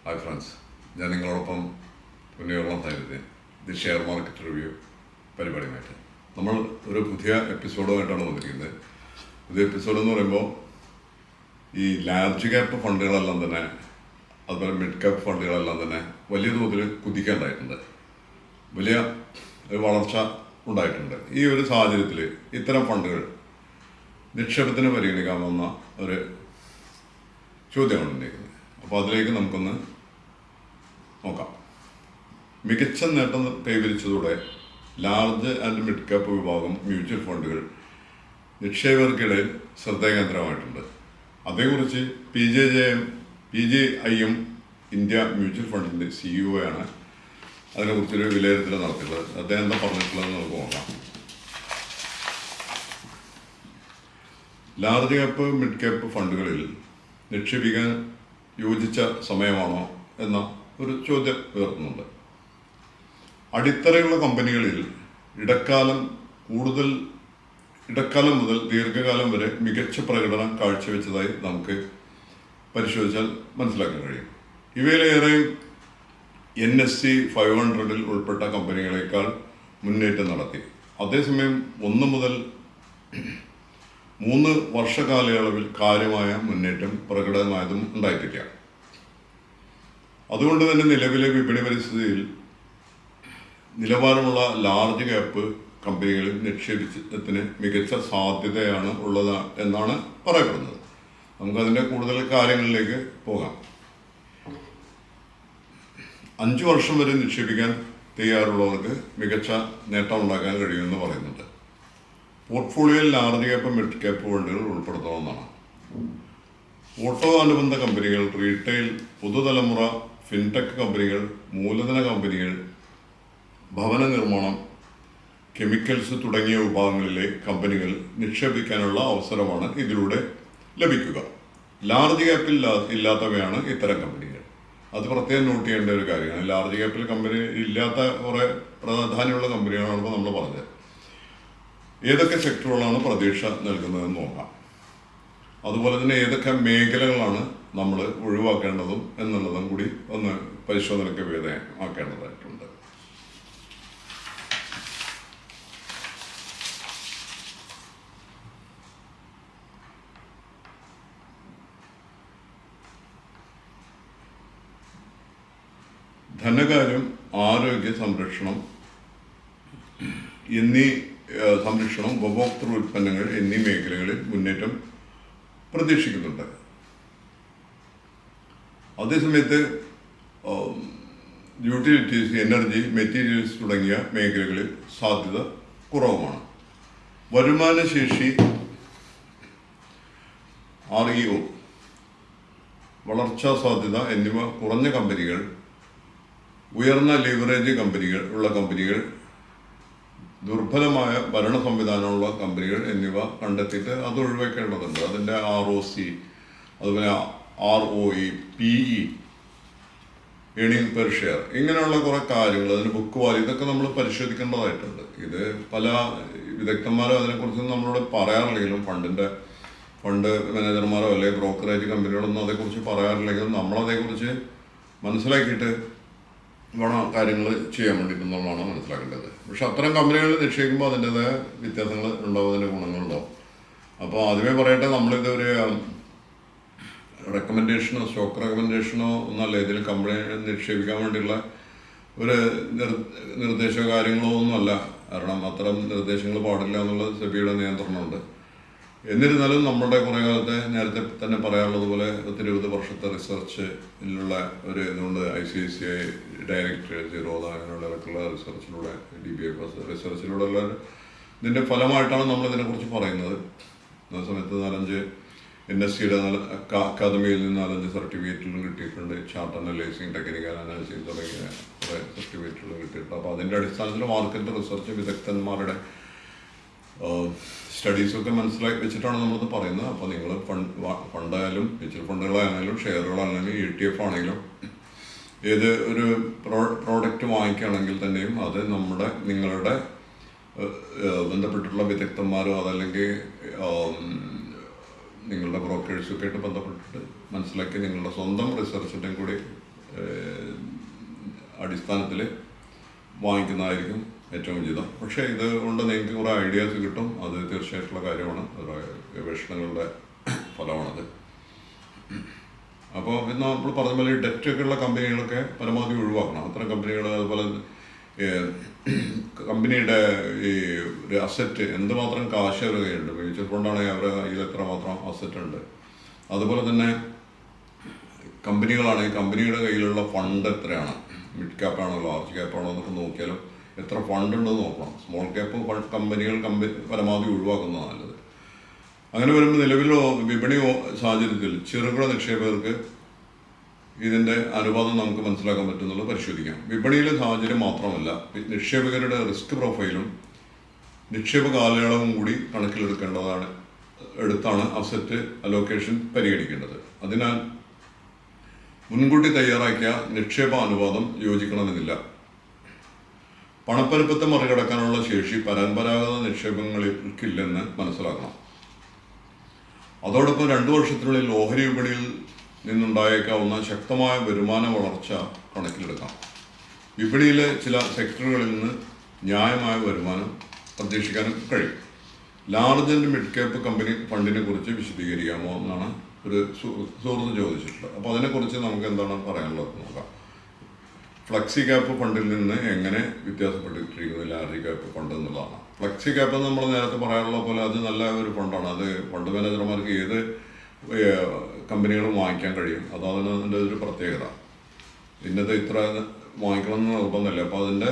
Hi friends, ഞാൻ നിങ്ങളോടൊപ്പം പുണ്യകർമ്മ താരത്തെ ഇത് ഷെയർ മാർക്കറ്റ് റിവ്യൂ പരിപാടിയുമായിട്ട് നമ്മൾ ഒരു പുതിയ എപ്പിസോഡുമായിട്ടാണ് വന്നിരിക്കുന്നത്. പുതിയ എപ്പിസോഡ് എന്ന് പറയുമ്പോൾ ഈ ലാർജ് ക്യാപ്പ് ഫണ്ടുകളെല്ലാം തന്നെ അതുപോലെ മിഡ് ക്യാപ്പ് ഫണ്ടുകളെല്ലാം തന്നെ വലിയ തോതിൽ കുതിക്കാനുണ്ടായിട്ടുണ്ട്, വലിയ വളർച്ച ഉണ്ടായിട്ടുണ്ട്. ഈ ഒരു സാഹചര്യത്തിൽ ഇത്തരം ഫണ്ടുകൾ നിക്ഷേപത്തിന് പരിഗണിക്കാമെന്ന ഒരു ചോദ്യമാണ് ഉന്നയിക്കുന്നത്. അപ്പോൾ അതിലേക്ക് നമുക്കൊന്ന് നോക്കാം. മികച്ച നേട്ടം കൈവരിച്ചതോടെ ലാർജ് ആൻഡ് മിഡ് ക്യാപ്പ് വിഭാഗം മ്യൂച്വൽ ഫണ്ടുകൾ നിക്ഷേപകർക്കിടയിൽ ശ്രദ്ധാകേന്ദ്രമായിട്ടുണ്ട്. അതേക്കുറിച്ച് PJIM ഇന്ത്യ മ്യൂച്വൽ ഫണ്ടിൻ്റെ CEO ആണ് അതിനെക്കുറിച്ചൊരു വിലയിരുത്തൽ നടത്തിയിട്ടുള്ളത്. അദ്ദേഹം എന്താ പറഞ്ഞിട്ടുള്ളതെന്ന് നമുക്ക് നോക്കാം. ലാർജ് ക്യാപ്പ് മിഡ് ക്യാപ്പ് ഫണ്ടുകളിൽ നിക്ഷേപിക്കാൻ യോജിച്ച സമയമാണോ എന്ന ഒരു ചോദ്യം ഉയർത്തുന്നുണ്ട്. അടിത്തറയുള്ള കമ്പനികളിൽ ഇടക്കാലം മുതൽ ദീർഘകാലം വരെ മികച്ച പ്രകടനം കാഴ്ചവെച്ചതായി നമുക്ക് പരിശോധിച്ചാൽ മനസ്സിലാക്കാൻ കഴിയും. ഇവയിലേറെ NSE 500 ഉൾപ്പെട്ട കമ്പനികളെക്കാൾ മുന്നേറ്റം നടത്തി. അതേസമയം 1 മുതൽ 3 വർഷ കാലയളവിൽ കാര്യമായ മുന്നേറ്റം പ്രകടമായതും ഉണ്ടായിട്ടില്ല. അതുകൊണ്ട് തന്നെ നിലവിലെ വിപണി പരിസ്ഥിതിയിൽ നിലവാരമുള്ള ലാർജ് ക്യാപ്പ് കമ്പനികളിൽ നിക്ഷേപത്തിന് മികച്ച സാധ്യതയാണ് ഉള്ളത് എന്നാണ് പറയപ്പെടുന്നത്. നമുക്കതിൻ്റെ കൂടുതൽ കാര്യങ്ങളിലേക്ക് പോകാം. 5 വർഷം വരെ നിക്ഷേപിക്കാൻ തയ്യാറുള്ളവർക്ക് മികച്ച നേട്ടം ഉണ്ടാക്കാൻ കഴിയുമെന്ന് പറയുന്നുണ്ട്. പോർട്ട്ഫോളിയോയിൽ ലാർജ് ക്യാപ്പ് മിഡ് ക്യാപ്പ് ഫണ്ടുകൾ ഉൾപ്പെടുത്തണമെന്നാണ്. ഓട്ടോ അനുബന്ധ കമ്പനികൾ, റീറ്റെയിൽ, പുതുതലമുറ, ഫിൻടെക് കമ്പനികൾ, മൂലധന കമ്പനികൾ, ഭവന നിർമ്മാണം, കെമിക്കൽസ് തുടങ്ങിയ വിഭാഗങ്ങളിലെ കമ്പനികൾ നിക്ഷേപിക്കാനുള്ള അവസരമാണ് ഇതിലൂടെ ലഭിക്കുക. ലാർജ് ക്യാപ്പിൽ ഇല്ലാത്തവയാണ് ഇത്തരം കമ്പനികൾ. അത് പ്രത്യേകം നോട്ട് ചെയ്യേണ്ട ഒരു കാര്യമാണ്. ലാർജ് ക്യാപ്പിൽ കമ്പനി ഇല്ലാത്ത കുറേ പ്രാധാന്യമുള്ള കമ്പനികളാണ് ഇപ്പോൾ നമ്മൾ പറഞ്ഞത്. ഏതൊക്കെ സെക്ടറുകളാണ് പ്രതീക്ഷ നൽകുന്നതെന്ന് നോക്കാം. അതുപോലെ തന്നെ ഏതൊക്കെ മേഖലകളാണ് നമ്മൾ ഒഴിവാക്കേണ്ടതും എന്നുള്ളതും കൂടി ഒന്ന് പരിശോധനയ്ക്ക് വിധേയമാക്കേണ്ടതായിട്ടുണ്ട്. ധനകാര്യം, ആരോഗ്യ സംരക്ഷണം, ഉപഭോക്തൃ ഉൽപ്പന്നങ്ങൾ എന്നീ മേഖലകളിൽ മുന്നേറ്റം പ്രതീക്ഷിക്കുന്നുണ്ട്. അതേസമയത്ത് യൂട്ടിലിറ്റീസ്, എനർജി, മെറ്റീരിയൽസ് തുടങ്ങിയ മേഖലകളിൽ സാധ്യത കുറവുമാണ്. വരുമാനശേഷി, REO, വളർച്ചാ സാധ്യത എന്നിവ കുറഞ്ഞ കമ്പനികൾ, ഉയർന്ന ലിവറേജ് കമ്പനികൾ, ദുർബലമായ ഭരണ സംവിധാനമുള്ള കമ്പനികൾ എന്നിവ കണ്ടെത്തിയിട്ട് അത് ഒഴിവാക്കേണ്ടതുണ്ട്. അതിൻ്റെ ROC, അതുപോലെ ROE, PE, earning per share, ഇങ്ങനെയുള്ള കുറേ കാര്യങ്ങൾ, അതിന് ബുക്ക് വാല്യൂ, ഇതൊക്കെ നമ്മൾ പരിശോധിക്കേണ്ടതായിട്ടുണ്ട്. ഇത് പല വിദഗ്ധന്മാരും അതിനെക്കുറിച്ച് നമ്മളോട് പറയാറില്ലെങ്കിലും, ഫണ്ട് മാനേജർമാരോ അല്ലെങ്കിൽ ബ്രോക്കറേജ് കമ്പനികളൊന്നും അതേക്കുറിച്ച് പറയാറില്ലെങ്കിലും നമ്മളതേക്കുറിച്ച് മനസ്സിലാക്കിയിട്ട് വേണം കാര്യങ്ങൾ ചെയ്യാൻ വേണ്ടിയിട്ടുള്ളതാണ് മനസ്സിലാക്കേണ്ടത്. പക്ഷെ അത്തരം കമ്പനികളിൽ നിക്ഷേപിക്കുമ്പോൾ അതിൻ്റെതായ വ്യത്യാസങ്ങൾ ഉണ്ടാവും, അതിൻ്റെ ഗുണങ്ങളുണ്ടാവും. അപ്പോൾ ആദ്യമേ പറയട്ടെ, നമ്മളിത് ഒരു സ്റ്റോക്ക് റെക്കമെൻഡേഷനോ ഒന്നല്ല, ഇതിൽ കമ്പനി നിക്ഷേപിക്കാൻ വേണ്ടിയുള്ള ഒരു നിർദ്ദേശമോ കാര്യങ്ങളോ ഒന്നുമല്ല. കാരണം അത്തരം നിർദ്ദേശങ്ങൾ പാടില്ല എന്നുള്ള സെബിയുടെ നിയന്ത്രണമുണ്ട്. എന്നിരുന്നാലും നമ്മുടെ കുറേ കാലത്തെ നേരത്തെ തന്നെ പറയാറുള്ളത് പോലെ 20 വർഷത്തെ റിസർച്ചിലുള്ള ഒരു ഇതുകൊണ്ട് ICICI ഡയറക്റ്റ് സീറോ അങ്ങനെയുള്ളവർക്കുള്ള റിസർച്ചിലൂടെ DBA റിസർച്ചിലൂടെയുള്ള ഇതിൻ്റെ ഫലമായിട്ടാണ് നമ്മളിതിനെക്കുറിച്ച് പറയുന്നത്. അതേസമയത്ത് 4-5 NSEയുടെ അക്കാദമിയിൽ നിന്ന് 4-5 സർട്ടിഫിക്കറ്റുകളും കിട്ടിയിട്ടുണ്ട്. ചാർട്ട് അനലൈസിങ്, ടെക്നിക്കൽ അനാലിസിങ് തുടങ്ങിയ കുറേ സർട്ടിഫിക്കറ്റുകളും കിട്ടിയിട്ടുണ്ട്. അപ്പോൾ അതിൻ്റെ അടിസ്ഥാനത്തിൽ മാർക്കറ്റ് റിസർച്ച് വിദഗ്ധന്മാരുടെ സ്റ്റഡീസൊക്കെ മനസ്സിലാക്കി വെച്ചിട്ടാണ് നമ്മളത് പറയുന്നത്. അപ്പോൾ നിങ്ങൾ ഫണ്ടായാലും മ്യൂച്വൽ ഫണ്ടുകളായാലും ഷെയറുകളാണെങ്കിലും ETF ആണെങ്കിലും ഏത് ഒരു പ്രോഡക്റ്റ് വാങ്ങിക്കുകയാണെങ്കിൽ തന്നെയും അത് നിങ്ങളുടെ ബന്ധപ്പെട്ടിട്ടുള്ള വിദഗ്ധന്മാരോ അതല്ലെങ്കിൽ നിങ്ങളുടെ ബ്രോക്കേഴ്സൊക്കെ ആയിട്ട് ബന്ധപ്പെട്ടിട്ട് മനസ്സിലാക്കി നിങ്ങളുടെ സ്വന്തം റിസർച്ചിൻ്റെയും കൂടി അടിസ്ഥാനത്തിൽ വാങ്ങിക്കുന്നതായിരിക്കും ഏറ്റവും ഉചിതം. പക്ഷേ ഇത് കൊണ്ട് നിങ്ങൾക്ക് കുറേ ഐഡിയാസ് കിട്ടും. അത് തീർച്ചയായിട്ടുള്ള കാര്യമാണ്, ഗവേഷണങ്ങളുടെ ഫലമാണത്. അപ്പോൾ ഇന്ന് നമ്മൾ പറഞ്ഞ പോലെ ഡെറ്റൊക്കെ ഉള്ള കമ്പനികളൊക്കെ പരമാവധി ഒഴിവാക്കണം. അത്തരം കമ്പനികൾ, അതുപോലെ കമ്പനിയുടെ ഈ ഒരു അസറ്റ് എന്തുമാത്രം കാശ് അവരുടെ കയ്യിലുണ്ട്, മ്യൂച്വൽ ഫണ്ടാണെങ്കിൽ അവരുടെ കയ്യിൽ എത്രമാത്രം അസറ്റ് ഉണ്ട്, അതുപോലെ തന്നെ കമ്പനികളാണെങ്കിൽ കമ്പനിയുടെ കയ്യിലുള്ള ഫണ്ട് എത്രയാണ്, മിഡ് ക്യാപ്പാണോ ലാർജ് ക്യാപ്പാണോ എന്നൊക്കെ നോക്കിയാലും എത്ര ഫണ്ട് ഉണ്ടെന്ന് നോക്കണം. സ്മോൾ ക്യാപ്പ് കമ്പനികൾ പരമാവധി ഒഴിവാക്കുന്നതാണ് നല്ലത്. അങ്ങനെ വരുമ്പോൾ നിലവിലോ വിപണി സാഹചര്യത്തിൽ ചെറുകിട നിക്ഷേപകർക്ക് ഇതിൻ്റെ അനുപാതം നമുക്ക് മനസ്സിലാക്കാൻ പറ്റുന്നുള്ളത് പരിശോധിക്കാം. വിപണിയിലെ സാഹചര്യം മാത്രമല്ല, നിക്ഷേപകരുടെ റിസ്ക് പ്രൊഫൈലും നിക്ഷേപ കാലയളവും കൂടി എടുത്താണ് അസറ്റ് അലോക്കേഷൻ പരിഗണിക്കേണ്ടത്. അതിനാൽ മുൻകൂട്ടി തയ്യാറാക്കിയ നിക്ഷേപ അനുപാതം യോജിക്കണമെന്നില്ല. പണപ്പെരുപ്പത്തെ മറികടക്കാനുള്ള ശേഷി പരമ്പരാഗത നിക്ഷേപങ്ങൾക്കില്ലെന്ന് മനസ്സിലാക്കണം. അതോടൊപ്പം 2 വർഷത്തിനുള്ളിൽ ഓഹരി വിപണിയിൽ നിന്നുണ്ടായേക്കാവുന്ന ശക്തമായ വരുമാന വളർച്ച കണക്കിലെടുക്കാം. വിപണിയിലെ ചില സെക്ടറുകളിൽ നിന്ന് ന്യായമായ വരുമാനം പ്രതീക്ഷിക്കാനും കഴിയും. Large and mid cap company ഫണ്ടിനെ കുറിച്ച് വിശദീകരിക്കാമോ എന്നാണ് ഒരു സുഹൃത്ത് ചോദിച്ചിട്ടുള്ളത്. അപ്പോൾ അതിനെക്കുറിച്ച് നമുക്ക് എന്താണ് പറയാനുള്ളത് നോക്കാം. ഫ്ലെക്സി ക്യാപ്പ് ഫണ്ടിൽ നിന്ന് എങ്ങനെ വ്യത്യാസപ്പെട്ടിരിക്കുന്നു ലാർജ് ക്യാപ്പ് ഫണ്ട് എന്നുള്ളതാണ്. ഫ്ലെക്സി ക്യാപ്പ് നമ്മൾ നേരത്തെ പറയാനുള്ള പോലെ അത് നല്ല ഒരു ഫണ്ടാണ്. അത് ഫണ്ട് മാനേജർമാർക്ക് ഏത് കമ്പനികളും വാങ്ങിക്കാൻ കഴിയും. അതാണ് അതിൻ്റെ ഒരു പ്രത്യേകത. ഇന്നത് ഇത്ര വാങ്ങിക്കണമെന്ന് നിർബന്ധമില്ല. അപ്പോൾ അതിൻ്റെ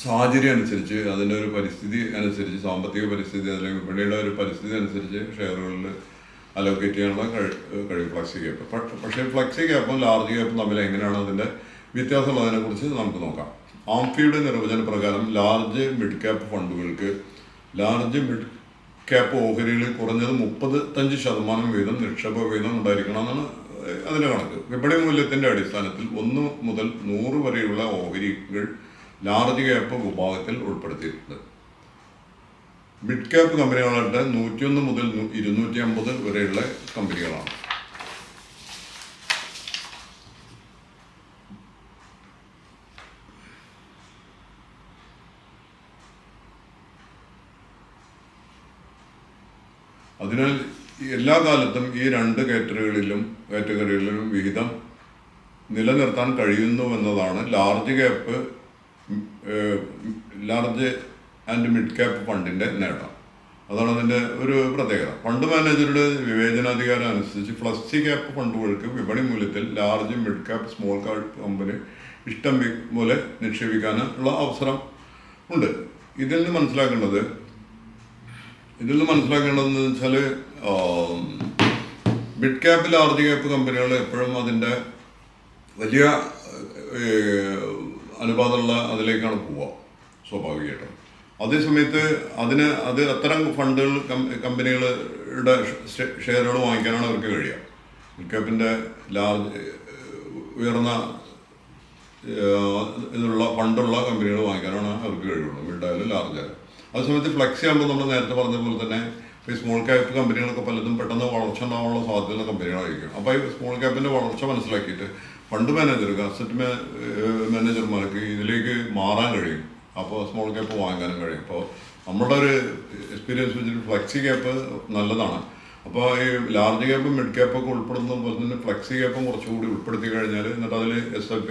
സാഹചര്യം അനുസരിച്ച്, അതിൻ്റെ ഒരു പരിസ്ഥിതി അനുസരിച്ച്, സാമ്പത്തിക പരിസ്ഥിതി അല്ലെങ്കിൽ വിപണിയുടെ ഒരു പരിസ്ഥിതി അനുസരിച്ച് ഷെയറുകളിൽ അലോക്കേറ്റ് ചെയ്യാനുള്ള കഴിയും ഫ്ലെക്സി ക്യാപ്പ്. പക്ഷേ ഫ്ലെക്സി ക്യാപ്പും ലാർജ് ക്യാപ്പും തമ്മിൽ എങ്ങനെയാണ് അതിൻ്റെ വ്യത്യാസമുള്ളതിനെക്കുറിച്ച് നമുക്ക് നോക്കാം. ആംഫിയുടെ നിർവചന പ്രകാരം ലാർജ് മിഡ് ക്യാപ്പ് ഫണ്ടുകൾക്ക് ലാർജ് മിഡ് ക്യാപ്പ് ഓഹരികളിൽ കുറഞ്ഞത് 35% വീതം നിക്ഷേപ വീതം ഉണ്ടായിരിക്കണമെന്നാണ് അതിൻ്റെ കണക്ക്. വിപണി മൂല്യത്തിൻ്റെ അടിസ്ഥാനത്തിൽ 1 മുതൽ 100 വരെയുള്ള ഓഹരികൾ ലാർജ് ക്യാപ്പ് വിഭാഗത്തിൽ ഉൾപ്പെടുത്തിയിട്ടുണ്ട്. മിഡ് ക്യാപ്പ് കമ്പനികളായിട്ട് 101 മുതൽ 250 വരെയുള്ള കമ്പനികളാണ്. അതിനാൽ എല്ലാ കാലത്തും ഈ 2 കാറ്റഗറികളിലും വിഹിതം നിലനിർത്താൻ കഴിയുന്നുവെന്നതാണ് ലാർജ് ആൻഡ് മിഡ് ക്യാപ്പ് ഫണ്ടിൻ്റെ നേട്ടം. അതാണ് അതിൻ്റെ ഒരു പ്രത്യേകത. ഫണ്ട് മാനേജറുടെ വിവേചനാധികാരം അനുസരിച്ച് ഫ്ലെക്സി ക്യാപ്പ് ഫണ്ടുകൾക്ക് വിപണി മൂല്യത്തിൽ large mid cap small cap company ഇഷ്ടം പോലെ നിക്ഷേപിക്കാനുള്ള അവസരം ഉണ്ട്. ഇതിൽ നിന്ന് മനസ്സിലാക്കേണ്ടതെന്ന് വെച്ചാൽ മിഡ് ക്യാപ്പ് ലാർജ് ക്യാപ്പ് കമ്പനികൾ എപ്പോഴും അതിൻ്റെ വലിയ അനുപാതമുള്ള അതിലേക്കാണ് പോവുക സ്വാഭാവികമായിട്ടും. അതേസമയത്ത് അത്തരം ഫണ്ടുകൾ കമ്പനികളുടെ ഷെയറുകൾ വാങ്ങിക്കാനാണ് അവർക്ക് കഴിയുക. മിഡ് ക്യാപ്പിൻ്റെ ഉയർന്ന ഇതിലുള്ള ഫണ്ടുള്ള കമ്പനികൾ വാങ്ങിക്കാനാണ് അവർക്ക് കഴിയുള്ളൂ, മിഡായാലും ലാർജായാലും. അതേസമയത്ത് ഫ്ലെക്സി ആകുമ്പോൾ നമ്മൾ നേരത്തെ പറഞ്ഞ പോലെ തന്നെ ഇപ്പോൾ ഈ സ്മോൾ ക്യാപ്പ് കമ്പനികളൊക്കെ പലതും പെട്ടെന്ന് വളർച്ച ഉണ്ടാകാനുള്ള സാധ്യതയുള്ള കമ്പനികളായിരിക്കും. അപ്പോൾ ഈ സ്മോൾ ക്യാപ്പിൻ്റെ വളർച്ച മനസ്സിലാക്കിയിട്ട് ഫണ്ട് മാനേജർക്ക്, അസറ്റ് മാനേജർമാർക്ക് ഇതിലേക്ക് മാറാൻ കഴിയും. അപ്പോൾ സ്മോൾ ക്യാപ്പ് വാങ്ങാനും കഴിയും. അപ്പോൾ നമ്മുടെ ഒരു എക്സ്പീരിയൻസ് വെച്ചിട്ട് ഫ്ലെക്സി ക്യാപ്പ് നല്ലതാണ്. അപ്പോൾ ഈ ലാർജ് ക്യാപ്പും മിഡ് ക്യാപ്പൊക്കെ ഉൾപ്പെടുന്ന പോലെ തന്നെ ഫ്ലെക്സി ക്യാപ്പും കുറച്ചുകൂടി ഉൾപ്പെടുത്തി കഴിഞ്ഞാൽ എന്നിട്ട് അതിൽ SIP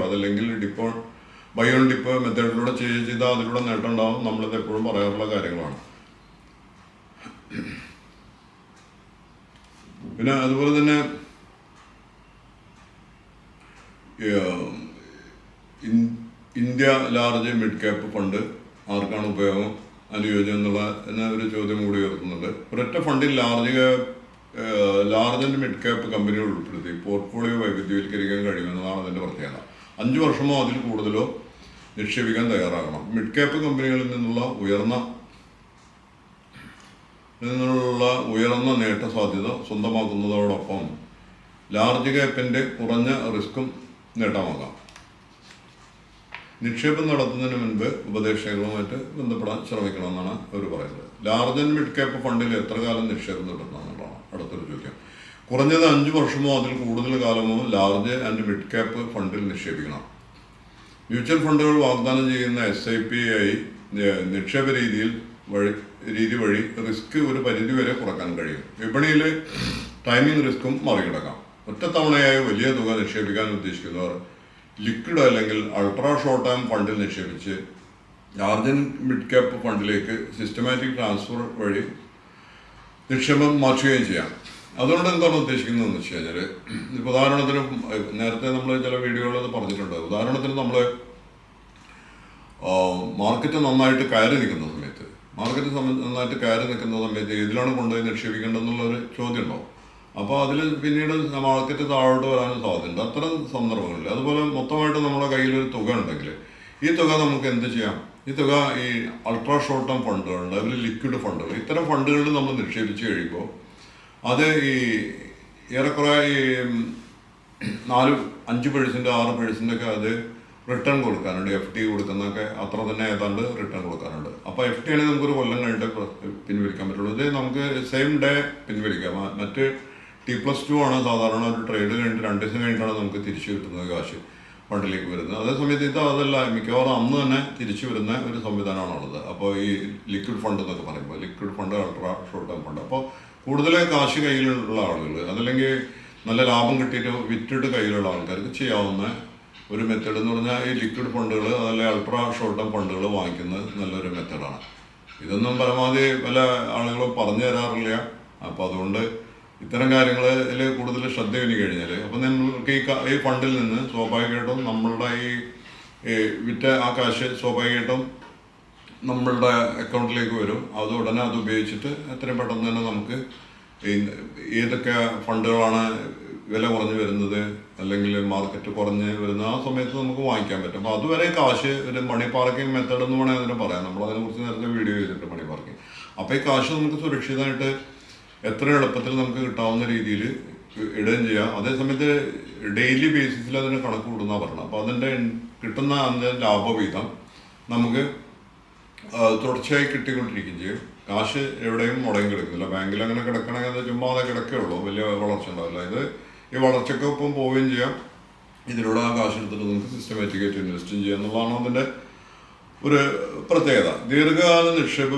അതല്ലെങ്കിൽ ബൈ ഓൺ ഡിപ്പ് മെത്തേഡിലൂടെ ചെയ്താൽ അതിലൂടെ നേട്ടം ഉണ്ടാവും. നമ്മളിത് എപ്പോഴും പറയാറുള്ള കാര്യങ്ങളാണ്. പിന്നെ അതുപോലെ തന്നെ India large mid cap fund ആർക്കാണ് ഉപയോഗം അനുയോജ്യം എന്നുള്ള ഒരു ചോദ്യം കൂടി ഉയർത്തുന്നുണ്ട്. ഒരൊറ്റ ഫണ്ടിൽ ലാർജ് ആൻഡ് മിഡ് ക്യാപ്പ് കമ്പനികൾ ഉൾപ്പെടുത്തി പോർട്ട്ഫോളിയോ വൈവിധ്യവൽക്കരിക്കാൻ കഴിയുമെന്നതാണ് അതിൻ്റെ പ്രത്യേകത. 5 വർഷമോ അതിൽ കൂടുതലോ നിക്ഷേപിക്കാൻ തയ്യാറാകണം. മിഡ് ക്യാപ്പ് കമ്പനികളിൽ നിന്നുള്ള ഉയർന്ന നേട്ട സാധ്യത സ്വന്തമാക്കുന്നതോടൊപ്പം ലാർജ് ക്യാപ്പിൻ്റെ കുറഞ്ഞ റിസ്ക്കും നേട്ടമാകാം. നിക്ഷേപം നടത്തുന്നതിന് മുൻപ് ഉപദേഷ്ടാക്കളുമായിട്ട് ബന്ധപ്പെടാൻ ശ്രമിക്കണമെന്നാണ് അവർ പറയുന്നത്. ലാർജ് ആൻഡ് മിഡ് ക്യാപ്പ് ഫണ്ടിൽ എത്ര കാലം നിക്ഷേപം നടത്തണം എന്നുള്ളതാണ് അടുത്തൊരു ചോദ്യം. കുറഞ്ഞത് 5 വർഷമോ അതിൽ കൂടുതൽ കാലമോ ലാർജ് ആൻഡ് മിഡ് ക്യാപ്പ് ഫണ്ടിൽ നിക്ഷേപിക്കണം. മ്യൂച്വൽ ഫണ്ടുകൾ വാഗ്ദാനം ചെയ്യുന്ന SIP ആയി നിക്ഷേപ രീതി വഴി റിസ്ക് ഒരു പരിധിവരെ കുറയ്ക്കാൻ കഴിയും. വിപണിയിൽ ടൈമിംഗ് റിസ്ക്കും മറികടക്കാം. ഒറ്റത്തവണയായി വലിയ തുക നിക്ഷേപിക്കാൻ ഉദ്ദേശിക്കുന്നവർ ലിക്വിഡ് അല്ലെങ്കിൽ അൾട്രാ ഷോർട്ട് ടേം ഫണ്ടിൽ നിക്ഷേപിച്ച് ലാർജ് ആൻഡ് മിഡ് ക്യാപ്പ് ഫണ്ടിലേക്ക് സിസ്റ്റമാറ്റിക് ട്രാൻസ്ഫർ വഴി നിക്ഷേപം മാറ്റുകയും ചെയ്യാം. അതുകൊണ്ട് എന്താണ് ഉദ്ദേശിക്കുന്നതെന്ന് വെച്ച് കഴിഞ്ഞാൽ, ഇപ്പോൾ ഉദാഹരണത്തിന് നേരത്തെ നമ്മൾ ചില വീഡിയോകളിൽ പറഞ്ഞിട്ടുണ്ട്. ഉദാഹരണത്തിന് നമ്മൾ മാർക്കറ്റ് നന്നായിട്ട് കയറി നിൽക്കുന്ന സമയത്ത് ഇതിലാണ് കൊണ്ടുപോയി നിക്ഷേപിക്കേണ്ടതെന്നുള്ളൊരു ചോദ്യം ഉണ്ടാവും. അപ്പോൾ അതിൽ പിന്നീട് മാർക്കറ്റ് താഴോട്ട് വരാനും സാധ്യതയുണ്ട് അത്തരം സന്ദർഭങ്ങളിൽ. അതുപോലെ മൊത്തമായിട്ട് നമ്മുടെ കയ്യിലൊരു തുക ഉണ്ടെങ്കിൽ ഈ തുക നമുക്ക് എന്ത് ചെയ്യാം? ഈ തുക ഈ അൾട്രാ ഷോർട്ട് ടേം ഫണ്ടുകളുണ്ട്, അതിൽ ലിക്വിഡ് ഫണ്ടുകൾ, ഇത്തരം ഫണ്ടുകളിൽ നമ്മൾ നിക്ഷേപിച്ച് കഴിയുമ്പോൾ അത് ഈ ഏറെക്കുറെ ഈ 4-5% 6% അത് റിട്ടേൺ കൊടുക്കാനുണ്ട്. FD കൊടുക്കുന്നതൊക്കെ അത്ര തന്നെ ഏതാണ്ട് റിട്ടേൺ കൊടുക്കാനുണ്ട്. അപ്പോൾ FD ആണെങ്കിൽ നമുക്കൊരു കൊല്ലം കഴിഞ്ഞിട്ട് പിൻവലിക്കാൻ പറ്റുള്ളൂ. ഇത് നമുക്ക് സെയിം ഡേ പിൻവലിക്കാം. മറ്റ് T+2 ആണ് സാധാരണ ഒരു ട്രേഡ് കഴിഞ്ഞിട്ട് 2 ദിവസം കഴിഞ്ഞിട്ടാണ് നമുക്ക് തിരിച്ചു കിട്ടുന്നത് കാശ് ഫണ്ടിലേക്ക് വരുന്നത്. അതേസമയത്ത് അതല്ല, മിക്കവാറും അന്ന് തന്നെ തിരിച്ചു വരുന്ന ഒരു സംവിധാനമാണുള്ളത്. അപ്പോൾ ഈ ലിക്വിഡ് ഫണ്ട് എന്നൊക്കെ പറയുമ്പോൾ liquid fund, ultra short term fund. അപ്പോൾ കൂടുതൽ കാശ് കയ്യിലുള്ള ആളുകൾ, അതല്ലെങ്കിൽ നല്ല ലാഭം കിട്ടിയിട്ട് വിറ്റിട്ട് കയ്യിലുള്ള ആൾക്കാർക്ക് ചെയ്യാവുന്ന ഒരു മെത്തേഡ് എന്ന് പറഞ്ഞാൽ ഈ ലിക്വിഡ് ഫണ്ടുകൾ, അതല്ലെങ്കിൽ അൾട്രാ ഷോർട്ട് ടേം ഫണ്ടുകൾ വാങ്ങിക്കുന്നത് നല്ലൊരു മെത്തേഡാണ്. ഇതൊന്നും പരമാവധി പല ആളുകളും പറഞ്ഞു തരാറില്ല. അപ്പോൾ അതുകൊണ്ട് ഇത്തരം കാര്യങ്ങളിൽ കൂടുതൽ ശ്രദ്ധ കഴിഞ്ഞു കഴിഞ്ഞാൽ അപ്പോൾ നമുക്ക് ഈ ഫണ്ടിൽ നിന്ന് സ്വാഭാവികമായിട്ടും നമ്മളുടെ ഈ വിറ്റ ആ കാശ് സ്വാഭാവികമായിട്ടും നമ്മളുടെ അക്കൗണ്ടിലേക്ക് വരും. അത് ഉടനെ അത് ഉപയോഗിച്ചിട്ട് എത്രയും പെട്ടെന്ന് തന്നെ നമുക്ക് ഏതൊക്കെ ഫണ്ടുകളാണ് വില കുറഞ്ഞു വരുന്നത് അല്ലെങ്കിൽ മാർക്കറ്റ് കുറഞ്ഞ് വരുന്ന ആ സമയത്ത് നമുക്ക് വാങ്ങിക്കാൻ പറ്റും. അപ്പോൾ അതുവരെ കാശ് ഒരു മണി പാർക്കിംഗ് മെത്തേഡ് എന്ന് വേണമെങ്കിൽ അതിനെ പറയാം. നമ്മളതിനെക്കുറിച്ച് നേരത്തെ വീഡിയോ ചെയ്തിട്ട് മണി പാർക്കിംഗ്. അപ്പോൾ ഈ കാശ് നമുക്ക് സുരക്ഷിതമായിട്ട് എത്ര എളുപ്പത്തിൽ നമുക്ക് കിട്ടാവുന്ന രീതിയിൽ ഇടുകയും ചെയ്യാം. അതേസമയത്ത് ഡെയിലി ബേസിസിൽ അതിന് കണക്ക് കൂടുന്നതാണ് പറഞ്ഞത്. അപ്പോൾ അതിൻ്റെ കിട്ടുന്ന അതിൻ്റെ ലാഭവിഹിതം നമുക്ക് തുടർച്ചയായി കിട്ടിക്കൊണ്ടിരിക്കുകയും ചെയ്യും. കാശ് എവിടെയും മുടങ്ങി കിടക്കുന്നില്ല. ബാങ്കിൽ അങ്ങനെ കിടക്കണമെങ്കിൽ അത് ചുമ്മാ അതേ കിടക്കുകയുള്ളൂ, വലിയ വളർച്ച ഉണ്ടാവില്ല. ഇത് ഈ വളർച്ചയ്ക്കൊപ്പം പോവുകയും ചെയ്യാം. ഇതിലൂടെ ആ കാശ് എടുത്തിട്ട് നമുക്ക് സിസ്റ്റമാറ്റിക്കായിട്ട് ഇൻവെസ്റ്റ് ചെയ്യാം എന്നുള്ളതാണ് അതിൻ്റെ ഒരു പ്രത്യേകത. ദീർഘകാല നിക്ഷേപ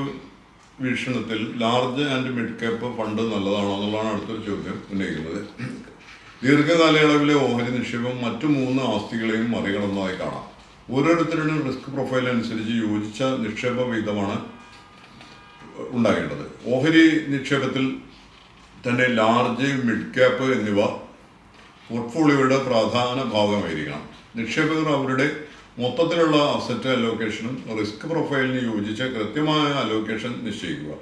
വീക്ഷണത്തിൽ large and mid cap fund നല്ലതാണോ എന്നുള്ളതാണ് അടുത്തൊരു ചോദ്യം ഉന്നയിക്കുന്നത്. ദീർഘകാലയളവിലെ ഓഹരി നിക്ഷേപം മറ്റു 3 ആസ്തികളെയും മറികടന്നതായി കാണാം. ഓരോരുത്തരുടെയും റിസ്ക് പ്രൊഫൈൽ അനുസരിച്ച് യോജിച്ച നിക്ഷേപ വിഹിതമാണ് ഉണ്ടാകേണ്ടത്. ഓഹരി നിക്ഷേപത്തിൽ തന്നെ ലാർജ്, മിഡ് ക്യാപ്പ് എന്നിവ പോർട്ട്ഫോളിയോയുടെ പ്രധാന ഭാഗമായിരിക്കണം. നിക്ഷേപകർ അവരുടെ മൊത്തത്തിലുള്ള അസറ്റ് അലോക്കേഷനും റിസ്ക് പ്രൊഫൈലിന് യോജിച്ച കൃത്യമായ അലോക്കേഷൻ നിശ്ചയിക്കുക.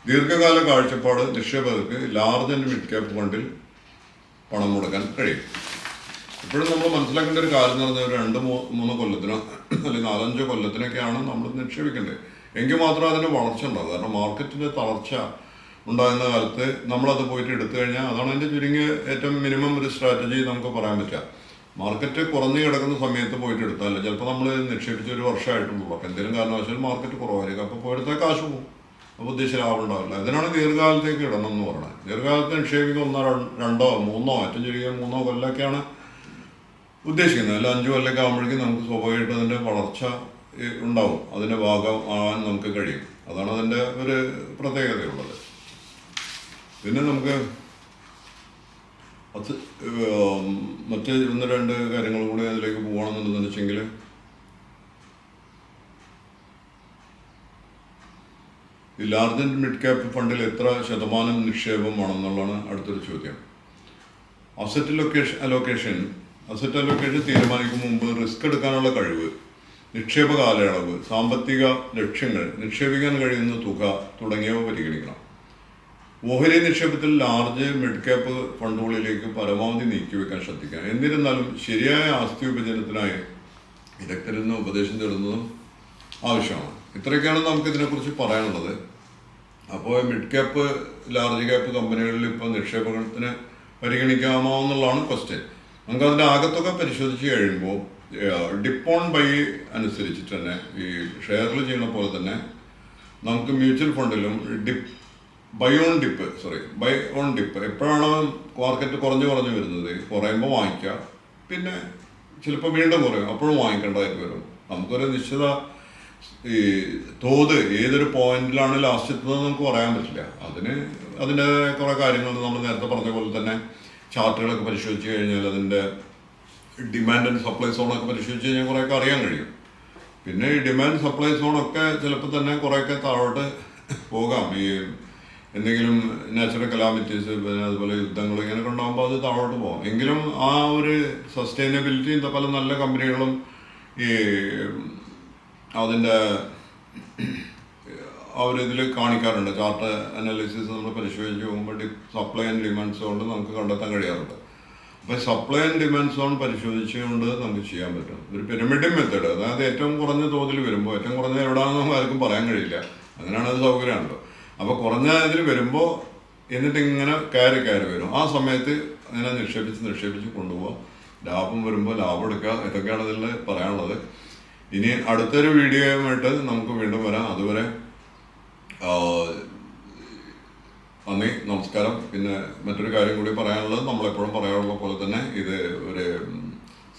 ദീർഘകാല കാഴ്ചപ്പാട് നിക്ഷേപകർക്ക് ലാർജ് ആൻഡ് മിഡ് ക്യാപ്പ് ഫണ്ടിൽ പണം മുടക്കാൻ കഴിയും. ഇപ്പോഴും നമ്മൾ മനസ്സിലാക്കേണ്ട ഒരു കാര്യം എന്ന് പറഞ്ഞാൽ 2-3 കൊല്ലത്തിനോ അല്ലെങ്കിൽ 4-5 കൊല്ലത്തിനൊക്കെയാണ് നമ്മൾ നിക്ഷേപിക്കേണ്ടത്. എങ്കിൽ മാത്രമേ അതിന് വളർച്ച ഉണ്ടാകും. കാരണം മാർക്കറ്റിൻ്റെ തളർച്ച ഉണ്ടാകുന്ന കാലത്ത് നമ്മളത് പോയിട്ട് എടുത്തു കഴിഞ്ഞാൽ അതാണ് അതിൻ്റെ ചുരുങ്ങിയ ഏറ്റവും മിനിമം ഒരു സ്ട്രാറ്റജി നമുക്ക് പറയാൻ പറ്റുക. മാർക്കറ്റ് കുറഞ്ഞു കിടക്കുന്ന സമയത്ത് പോയിട്ട് എടുത്താൽ ചിലപ്പോൾ നമ്മൾ നിക്ഷേപിച്ച 1 വർഷമായിട്ടുള്ളൂ. അപ്പോൾ എന്തെങ്കിലും കാരണവശാൽ മാർക്കറ്റ് കുറവായിരിക്കും. അപ്പോൾ പോയെടുത്താൽ കാശ് പോകും. അപ്പോൾ ഉദ്ദേശിച്ച ലാഭം ഉണ്ടാവില്ല. ഇതിനാണ് ദീർഘകാലത്തേക്ക് ഇടണം എന്ന് പറയുന്നത്. ദീർഘകാലത്ത് നിക്ഷേപിക്കുക 1, 2, 3 ഏറ്റവും ചുരുങ്ങിയ 3 കൊല്ലമൊക്കെയാണ് ഉദ്ദേശിക്കുന്നത്. അല്ല 5 കൊല്ലമൊക്കെ ആകുമ്പോഴേക്കും നമുക്ക് സ്വാഭാവികമായിട്ട് അതിൻ്റെ വളർച്ച ഉണ്ടാവും. അതിൻ്റെ ഭാഗം ആവാൻ നമുക്ക് കഴിയും. അതാണ് അതിൻ്റെ ഒരു പ്രത്യേകതയുള്ളത്. പിന്നെ നമുക്ക് മറ്റ് 1-2 കാര്യങ്ങൾ കൂടി അതിലേക്ക് പോകണമെന്നുണ്ടെന്ന് വെച്ചെങ്കിൽ ഈ ലാർജ് ആൻഡ് മിഡ് ക്യാപ്പ് ഫണ്ടിൽ എത്ര ശതമാനം നിക്ഷേപം വേണമെന്നുള്ളതാണ് അടുത്തൊരു ചോദ്യം. അസറ്റ് അലോക്കേഷൻ തീരുമാനിക്കും മുമ്പ് റിസ്ക് എടുക്കാനുള്ള കഴിവ്, നിക്ഷേപ കാലയളവ്, സാമ്പത്തിക ലക്ഷ്യങ്ങൾ, നിക്ഷേപിക്കാൻ കഴിയുന്ന തുക തുടങ്ങിയവ പരിഗണിക്കണം. ഓഹരി നിക്ഷേപത്തിൽ ലാർജ് മിഡ് ക്യാപ്പ് ഫണ്ടുകളിലേക്ക് പരമാവധി നീക്കിവെക്കാൻ ശ്രദ്ധിക്കുക. എന്നിരുന്നാലും ശരിയായ ആസ്തി വിഭജനത്തിനായി വിദഗ്ധരിൽ നിന്ന് ഉപദേശം തേടുന്നതും ആവശ്യമാണ്. ഇത്രയൊക്കെയാണ് നമുക്ക് ഇതിനെക്കുറിച്ച് പറയാനുള്ളത്. അപ്പോൾ മിഡ് ക്യാപ്പ്, ലാർജ് ക്യാപ്പ് കമ്പനികളിൽ ഇപ്പോൾ നിക്ഷേപത്തിന് പരിഗണിക്കാമോ എന്നുള്ളതാണ് ക്വസ്റ്റ്യൻ. നമുക്ക് അതിൻ്റെ ആകത്തൊക്കെ പരിശോധിച്ച് കഴിയുമ്പോൾ ഡിപ്പ് ഓൺ ബൈ അനുസരിച്ചിട്ട് തന്നെ ഈ ഷെയറിൽ ചെയ്യുന്ന പോലെ തന്നെ നമുക്ക് മ്യൂച്വൽ ഫണ്ടിലും ഡിപ്പ് ബൈ ഓൺ ഡിപ്പ് എപ്പോഴാണ് മാർക്കറ്റ് കുറഞ്ഞു വരുന്നത്, കുറയുമ്പോൾ വാങ്ങിക്കുക, പിന്നെ ചിലപ്പോൾ വീണ്ടും കുറയും, അപ്പോഴും വാങ്ങിക്കേണ്ടതായിട്ട് വരും. നമുക്കൊരു നിശ്ചിത ഈ തോത് ഏതൊരു പോയിന്റിലാണ് ലാസ്റ്റ് എത്തുന്നത് നമുക്ക് പറയാൻ പറ്റില്ല. അതിൻ്റെ കുറേ കാര്യങ്ങൾ നമ്മൾ നേരത്തെ പറഞ്ഞ പോലെ തന്നെ ചാർട്ടുകളൊക്കെ പരിശോധിച്ച് കഴിഞ്ഞാൽ അതിൻ്റെ ഡിമാൻഡ് ആൻഡ് സപ്ലൈ സോണൊക്കെ പരിശോധിച്ച് കഴിഞ്ഞാൽ കുറേയൊക്കെ അറിയാൻ കഴിയും. പിന്നെ ഈ ഡിമാൻഡ് സപ്ലൈ സോണൊക്കെ ചിലപ്പോൾ തന്നെ കുറേയൊക്കെ താഴോട്ട് പോകാം. ഈ എന്തെങ്കിലും നാച്ചുറൽ കലാമിറ്റീസ്, പിന്നെ അതുപോലെ യുദ്ധങ്ങൾ ഇങ്ങനെയൊക്കെ ഉണ്ടാകുമ്പോൾ അത് താഴോട്ട് പോകാം. എങ്കിലും ആ ഒരു സസ്റ്റൈനബിലിറ്റി പല നല്ല കമ്പനികളും ഈ അതിൻ്റെ അവരിതിൽ കാണിക്കാറുണ്ട്. ചാർട്ട് അനാലിസിസ് നമ്മൾ പരിശോധിച്ച് പോകുമ്പോൾ സപ്ലൈ ആൻഡ് ഡിമാൻഡ് സോൺ നമുക്ക് കണ്ടെത്താൻ കഴിയാറുണ്ട്. അപ്പോൾ സപ്ലൈ ആൻഡ് ഡിമാൻഡ് സോൺ പരിശോധിച്ചുകൊണ്ട് നമുക്ക് ചെയ്യാൻ പറ്റും. ഒരു പിരമിഡിക് മെത്തേഡ്, അതായത് ഏറ്റവും കുറഞ്ഞ തോതിൽ വരുമ്പോൾ ഏറ്റവും കുറഞ്ഞ എവിടെയാണെന്ന് നമുക്ക് ആർക്കും പറയാൻ കഴിയില്ല. അങ്ങനെയാണ് അത് സൗകര്യമാണല്ലോ. അപ്പോൾ കുറഞ്ഞ ഇതിൽ വരുമ്പോൾ എന്നിട്ട് ഇങ്ങനെ കയറി വരും. ആ സമയത്ത് അങ്ങനെ നിക്ഷേപിച്ച് കൊണ്ടുപോകാം. ലാഭം വരുമ്പോൾ ലാഭം എടുക്കുക. ഇതൊക്കെയാണ് ഇതിൽ പറയാനുള്ളത്. ഇനി അടുത്തൊരു വീഡിയോയുമായിട്ട് നമുക്ക് വീണ്ടും വരാം. അതുവരെ നന്ദി, നമസ്കാരം. പിന്നെ മറ്റൊരു കാര്യം കൂടി പറയാനുള്ളത്, നമ്മളെപ്പോഴും പറയാറുള്ള പോലെ തന്നെ ഇത് ഒരു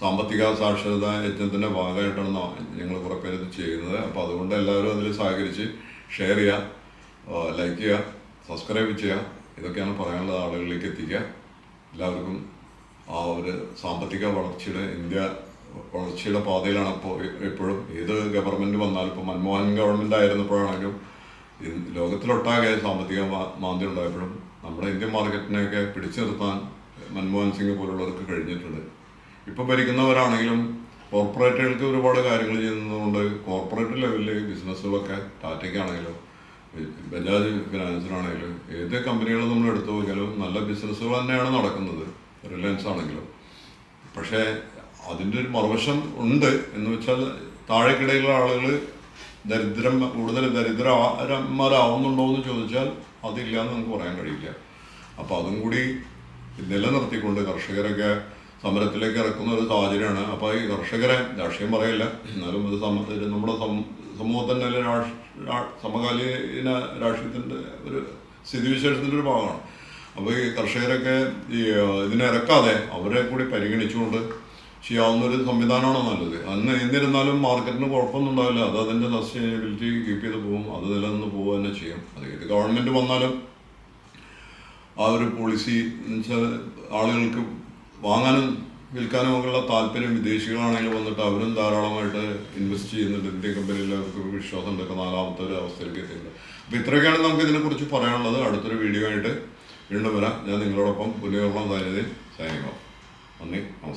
സാമ്പത്തിക സാക്ഷരതാ യജ്ഞത്തിൻ്റെ ഭാഗമായിട്ടാണ് ഞങ്ങൾ കുറേ പേര് ഇത് ചെയ്യുന്നത്. അപ്പോൾ അതുകൊണ്ട് എല്ലാവരും അതിൽ സഹകരിച്ച് ഷെയർ ചെയ്യുക, ലൈക്ക് ചെയ്യുക, സബ്സ്ക്രൈബ് ചെയ്യുക. ഇതൊക്കെയാണ് പറയാനുള്ളത്. ആളുകളിലേക്ക് എത്തിക്കുക. എല്ലാവർക്കും ആ ഒരു സാമ്പത്തിക വളർച്ചയുടെ ഇന്ത്യ വളർച്ചയുടെ പാതയിലാണ് എപ്പോഴും. ഏത് ഗവൺമെൻറ് വന്നാലും, ഇപ്പോൾ മൻമോഹൻ ഗവൺമെൻറ് ആയിരുന്നപ്പോഴാണെങ്കിലും ലോകത്തിലൊട്ടാകെ സാമ്പത്തിക മാന്ദ്യം ഉണ്ടായപ്പോഴും നമ്മുടെ ഇന്ത്യൻ മാർക്കറ്റിനെയൊക്കെ പിടിച്ചു നിർത്താൻ മൻമോഹൻ സിംഗ് പോലുള്ളവർക്ക് കഴിഞ്ഞിട്ടുണ്ട്. ഇപ്പോൾ ഭരിക്കുന്നവരാണെങ്കിലും കോർപ്പറേറ്റുകൾക്ക് ഒരുപാട് കാര്യങ്ങൾ ചെയ്യുന്നതുകൊണ്ട് കോർപ്പറേറ്റ് ലെവലിൽ ബിസിനസ്സുകളൊക്കെ ടാറ്റയ്ക്കാണെങ്കിലും ബജാജ് ഫിനാൻസിനാണെങ്കിലും ഏത് കമ്പനികൾ നമ്മൾ എടുത്തു നോക്കിയാലും നല്ല ബിസിനസ്സുകൾ തന്നെയാണ് നടക്കുന്നത്. റിലയൻസ് ആണെങ്കിലും. പക്ഷേ അതിൻ്റെ ഒരു മറുവശം ഉണ്ട്. എന്ന് വെച്ചാൽ താഴേക്കിടയിലുള്ള ആളുകൾ കൂടുതൽ ദരിദ്രന്മാരാവുന്നുണ്ടോ എന്ന് ചോദിച്ചാൽ അതില്ല എന്ന് നമുക്ക് പറയാൻ കഴിയില്ല. അപ്പോൾ അതും കൂടി നിലനിർത്തിക്കൊണ്ട് കർഷകരൊക്കെ സമരത്തിലേക്ക് ഇറക്കുന്ന ഒരു സാഹചര്യമാണ്. അപ്പോൾ ഈ കർഷകരെ രാഷ്ട്രീയം പറയില്ല, എന്നാലും അത് നമ്മുടെ സമൂഹത്തിൻ്റെ സമകാലീന രാഷ്ട്രീയത്തിൻ്റെ ഒരു സ്ഥിതിവിശേഷത്തിൻ്റെ ഒരു ഭാഗമാണ്. അപ്പോൾ ഈ കർഷകരൊക്കെ ഇതിനിറക്കാതെ അവരെ കൂടി പരിഗണിച്ചുകൊണ്ട് ചെയ്യാവുന്നൊരു സംവിധാനമാണ് നല്ലത്. എന്നിരുന്നാലും മാർക്കറ്റിന് കുഴപ്പമൊന്നും ഉണ്ടാവില്ല. അത് അതിൻ്റെ സസ്റ്റൈനബിലിറ്റി കീപ്പ് ചെയ്ത് പോകും. അത് നിലനിന്ന് പോവുക തന്നെ ചെയ്യും. അത് ഏത് ഗവൺമെൻറ് വന്നാലും ആ ഒരു പോളിസി എന്ന് വെച്ചാൽ ആളുകൾക്ക് വാങ്ങാനും വിൽക്കാനും ഒക്കെയുള്ള താല്പര്യം, വിദേശികളാണെങ്കിലും വന്നിട്ട് അവരും ധാരാളമായിട്ട് ഇൻവെസ്റ്റ് ചെയ്യുന്നുണ്ട്. ഇന്ത്യൻ കമ്പനിയിൽ അവർക്ക് വിശ്വാസം ഉണ്ടൊക്കെ നാലാമത്തെ ഒരു അവസ്ഥയിലേക്ക് എത്തിയിട്ടുണ്ട്. അപ്പോൾ ഇത്രയൊക്കെയാണ് നമുക്ക് ഇതിനെക്കുറിച്ച് പറയാനുള്ളത്. അടുത്തൊരു വീഡിയോ ആയിട്ട് വീണ്ടും വരാം. ഞാൻ നിങ്ങളോടൊപ്പം പുനർവ്വം സൈനിക. നന്ദി, നമസ്കാരം.